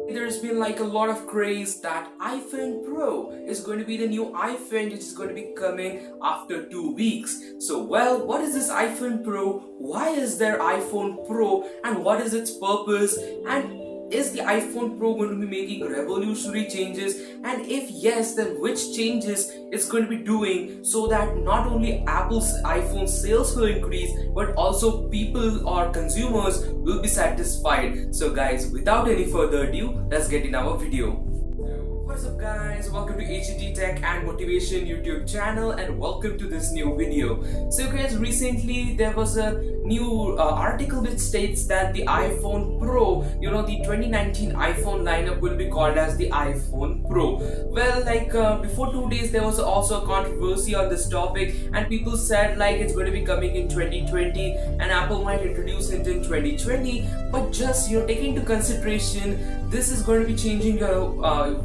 There's been like a lot of craze that iPhone Pro is going to be the new iPhone which is going to be coming after 2 weeks. So well, what is this iPhone Pro? Why is there iPhone Pro and what is its purpose? And is the iPhone Pro going to be making revolutionary changes? And if yes, then which changes it's going to be doing so that not only Apple's iPhone sales will increase but also people or consumers will be satisfied. So guys, without any further ado, let's get in our video. What's up guys, welcome to HET Tech and Motivation YouTube channel and welcome to this new video. So guys, recently there was a new article which states that the iPhone Pro, the 2019 iPhone lineup will be called as the iPhone Pro. Well, before 2 days there was also a controversy on this topic and people said like it's going to be coming in 2020 and Apple might introduce it in 2020, but just taking into consideration this is going to be changing your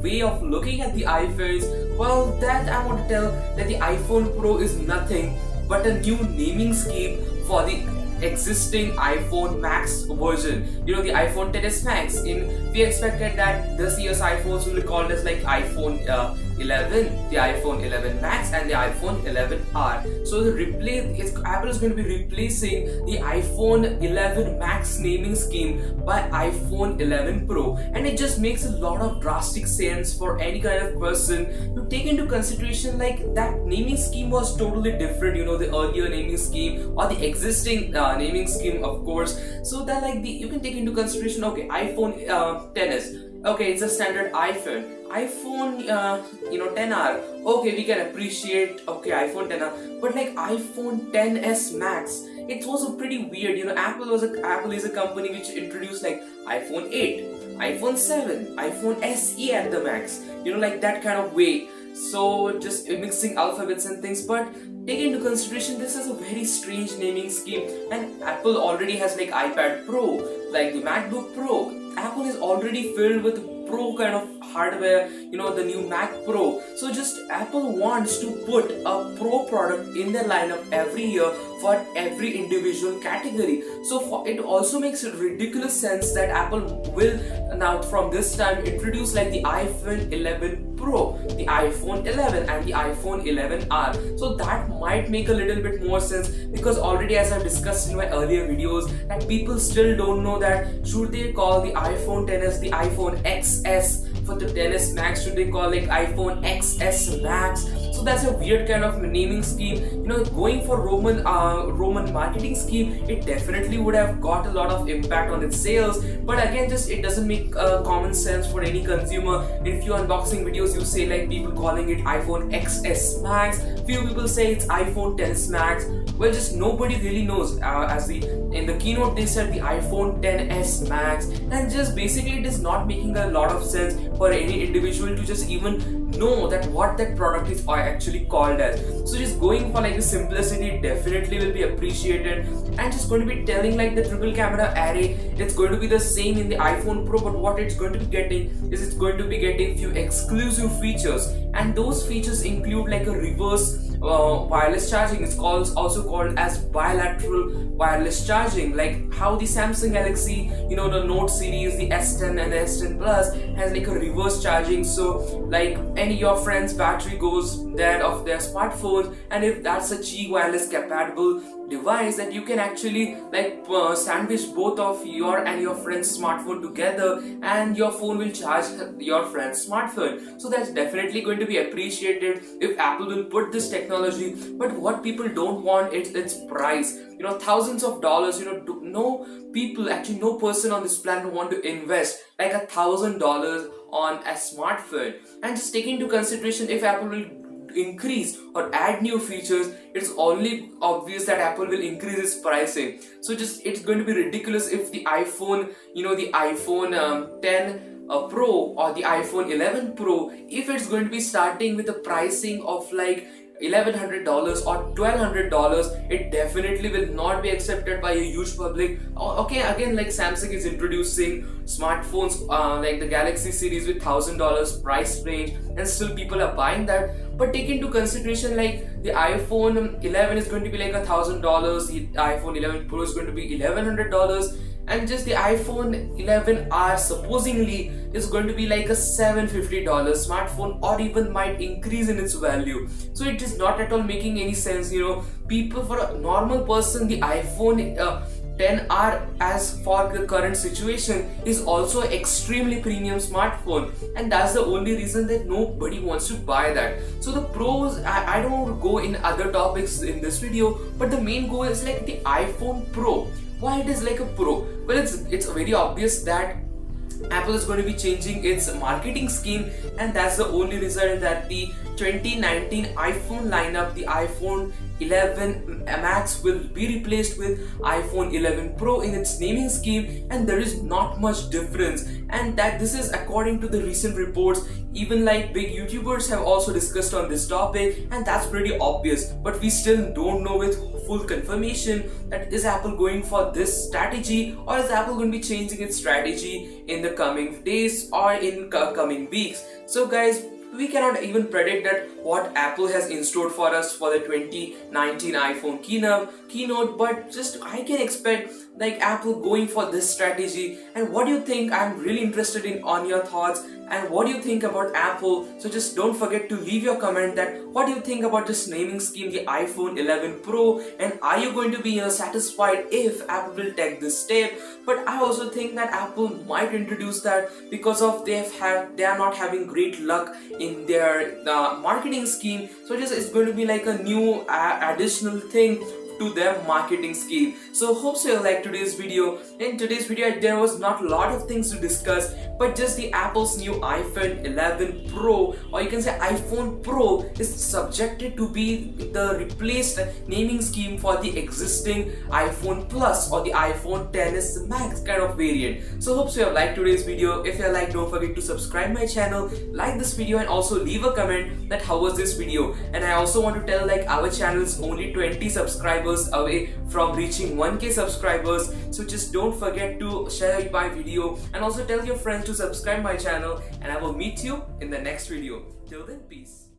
way of looking at the iPhones. Well, that I want to tell that the iPhone Pro is nothing but a new naming scheme for the existing iPhone Max version. The iPhone XS Max. We expected that this year's iPhones will be called as like iPhone 11, the iPhone 11 Max, and the iPhone 11R. So Apple is going to be replacing the iPhone 11 Max naming scheme by iPhone 11 Pro, and it just makes a lot of drastic sense for any kind of person to take into consideration. Like that naming scheme was totally different, the earlier naming scheme or the existing naming scheme, of course. So that you can take into consideration, okay, iPhone XS. Okay, it's a standard iPhone. iPhone 10R. Okay, we can appreciate, okay, iPhone 10R. But like iPhone XS Max, it was a pretty weird. Apple is a company which introduced like iPhone 8, iPhone 7, iPhone SE at the max. Like that kind of way. So just mixing alphabets and things, but take into consideration this is a very strange naming scheme, and Apple already has like iPad Pro, like the MacBook Pro. Apple is already filled with Pro kind of hardware, the new Mac Pro. So just Apple wants to put a Pro product in their lineup every year for every individual category. So it also makes ridiculous sense that Apple will now from this time introduce like the iPhone 11 Pro, the iPhone 11 and the iPhone 11R. So that might make a little bit more sense, because already, as I've discussed in my earlier videos, that people still don't know that should they call the iPhone XS the iPhone XS for the XS Max, should they call like iPhone XS Max. So that's a weird kind of naming scheme. Going for Roman marketing scheme, it definitely would have got a lot of impact on its sales, but again, just it doesn't make common sense for any consumer. In few unboxing videos you say like people calling it iPhone XS Max, few people say it's iPhone XS Max. Well, just nobody really knows. In the keynote they said the iPhone XS Max, and just basically it is not making a lot of sense for any individual to just even know that what that product is actually called as. So just going for like the simplicity definitely will be appreciated, and just going to be telling like the triple camera array, it's going to be the same in the iPhone Pro, but what it's going to be getting is it's going to be getting few exclusive features, and those features include like a reverse wireless charging. It's also called as bilateral wireless charging, like how the Samsung Galaxy, the Note series, the S10 and the S10 Plus has like a reverse charging. So like any your friend's battery goes dead of their smartphone, and if that's a Qi wireless compatible device, that you can actually sandwich both of your and your friend's smartphone together, and your phone will charge your friend's smartphone. So that's definitely going to be appreciated if Apple will put this technology. But what people don't want is its price. Thousands of dollars. No person on this planet want to invest like $1,000 on a smartphone. And just taking into consideration, if Apple will increase or add new features, it's only obvious that Apple will increase its pricing. So just it's going to be ridiculous if the iPhone, the iPhone 10 Pro or the iPhone 11 Pro, if it's going to be starting with a pricing of like $1,100 or $1,200, it definitely will not be accepted by a huge public. Okay, again, like Samsung is introducing smartphones like the Galaxy series with $1,000 price range, and still people are buying that. But take into consideration like the iPhone 11 is going to be like $1,000, the iPhone 11 Pro is going to be $1,100. and just the iPhone 11R supposedly is going to be like a $750 smartphone, or even might increase in its value. So it is not at all making any sense. People, for a normal person, the iPhone 10R, as for the current situation, is also an extremely premium smartphone, and that's the only reason that nobody wants to buy that. So the pros, I don't want to go in other topics in this video, but the main goal is like the iPhone Pro. Why it is like a Pro? Well, it's very obvious that Apple is going to be changing its marketing scheme, and that's the only result that the 2019 iPhone lineup, the iPhone 11 Max will be replaced with iPhone 11 Pro in its naming scheme, and there is not much difference. And that this is according to the recent reports. Even like big YouTubers have also discussed on this topic, and that's pretty obvious. But we still don't know with full confirmation that is Apple going for this strategy, or is Apple going to be changing its strategy in the coming days or in coming weeks. So guys, we cannot even predict that what Apple has in store for us for the 2019 iPhone keynote, but just I can expect like Apple going for this strategy. And what do you think? I'm really interested in on your thoughts, and what do you think about Apple? So just don't forget to leave your comment that what do you think about this naming scheme, the iPhone 11 Pro, and are you going to be satisfied if Apple will take this step? But I also think that Apple might introduce that because of they are not having great luck in their marketing scheme. So it's going to be like a new additional thing to their marketing scheme. So hope so you like today's video. In today's video there was not a lot of things to discuss, but just the Apple's new iPhone 11 Pro, or you can say iPhone Pro, is subjected to be the replaced naming scheme for the existing iPhone Plus or the iPhone XS Max kind of variant. So hope so you have liked today's video. If you like, don't forget to subscribe my channel, like this video, and also leave a comment that how was this video. And I also want to tell like our channel is only 20 subscribers away from reaching 1K subscribers. So just don't forget to share my video and also tell your friends to subscribe my channel, and I will meet you in the next video. Till then, peace.